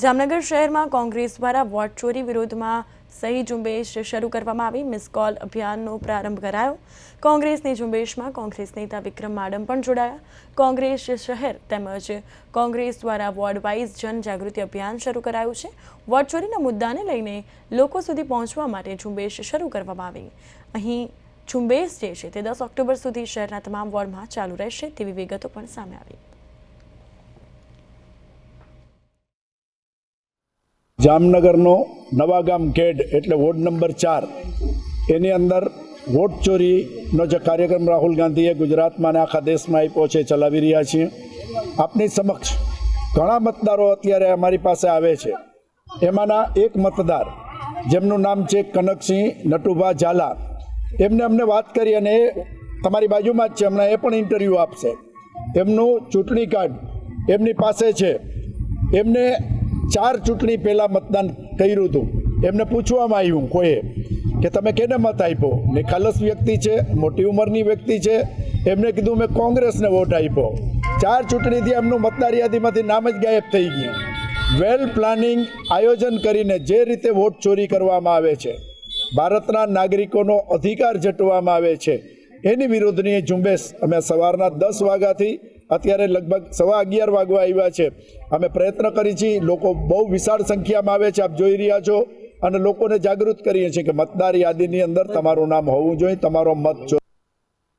જામનગર શહેરમાં કોંગ્રેસ દ્વારા વોટ ચોરી વિરોધમાં સહી ઝુંબેશ શરૂ કરવામાં આવી। મિસ કોલ અભિયાનનો પ્રારંભ કરાયો। કોંગ્રેસની ઝુંબેશમાં કોંગ્રેસ નેતા વિક્રમ માડમ પણ જોડાયા। કોંગ્રેસ શહેર તેમજ કોંગ્રેસ દ્વારા વોર્ડ વાઇઝ જનજાગૃતિ અભિયાન શરૂ કરાયું છે। વોટ ચોરીના મુદ્દાને લઈને લોકો સુધી પહોંચવા માટે ઝુંબેશ શરૂ કરવામાં આવી। અહીં ઝુંબેશ જે છે તે 10 ઓક્ટોબર સુધી શહેરના તમામ વોર્ડમાં ચાલુ રહેશે તેવી વિગતો પણ સામે આવી। જામનગરનો નવાગામ કેડ એટલે વોર્ડ નંબર 4 એની અંદર વોટ ચોરીનો જે કાર્યક્રમ રાહુલ ગાંધીએ ગુજરાતમાં અને આખા દેશમાં આપ્યો છે ચલાવી રહ્યા છીએ। આપની સમક્ષ ઘણા મતદારો અત્યારે અમારી પાસે આવે છે। એમાંના એક મતદાર જેમનું નામ છે કનકસિંહ નટુભા ઝાલા, એમને અમને વાત કરી અને એ તમારી બાજુમાં જ છે, હમણાં એ પણ ઇન્ટરવ્યૂ આપશે। એમનું ચૂંટણી કાર્ડ એમની પાસે છે। એમને 4 ચૂંટણી પહેલાં મતદાન કર્યું હતું। એમને પૂછવામાં આવ્યું કોઈએ કે તમે કેને મત આપ્યો? નિખાલસ વ્યક્તિ છે, મોટી ઉંમરની વ્યક્તિ છે। એમને કીધું મેં કોંગ્રેસને વોટ આપ્યો। 4 ચૂંટણીથી એમનું મતદાર યાદીમાંથી નામ જ ગાયબ થઈ ગયું। વેલ પ્લાનિંગ આયોજન કરીને જે રીતે વોટ ચોરી કરવામાં આવે છે, ભારતના નાગરિકોનો અધિકાર જટવામાં આવે છે, એની વિરુદ્ધની ઝુંબેશ અમે સવારના 10 વાગ્યાથી અત્યારે લગભગ 11:15 વાગવા આવ્યા છે। અમે પ્રયત્ન કરી છીએ, લોકો બહુ વિશાળ સંખ્યામાં આવે છે, આપ જોઈ રહ્યા છો, અને લોકોને જાગૃત કરીએ છીએ કે મતદાર યાદીની અંદર તમારું નામ હોવું જોઈએ, તમારો મત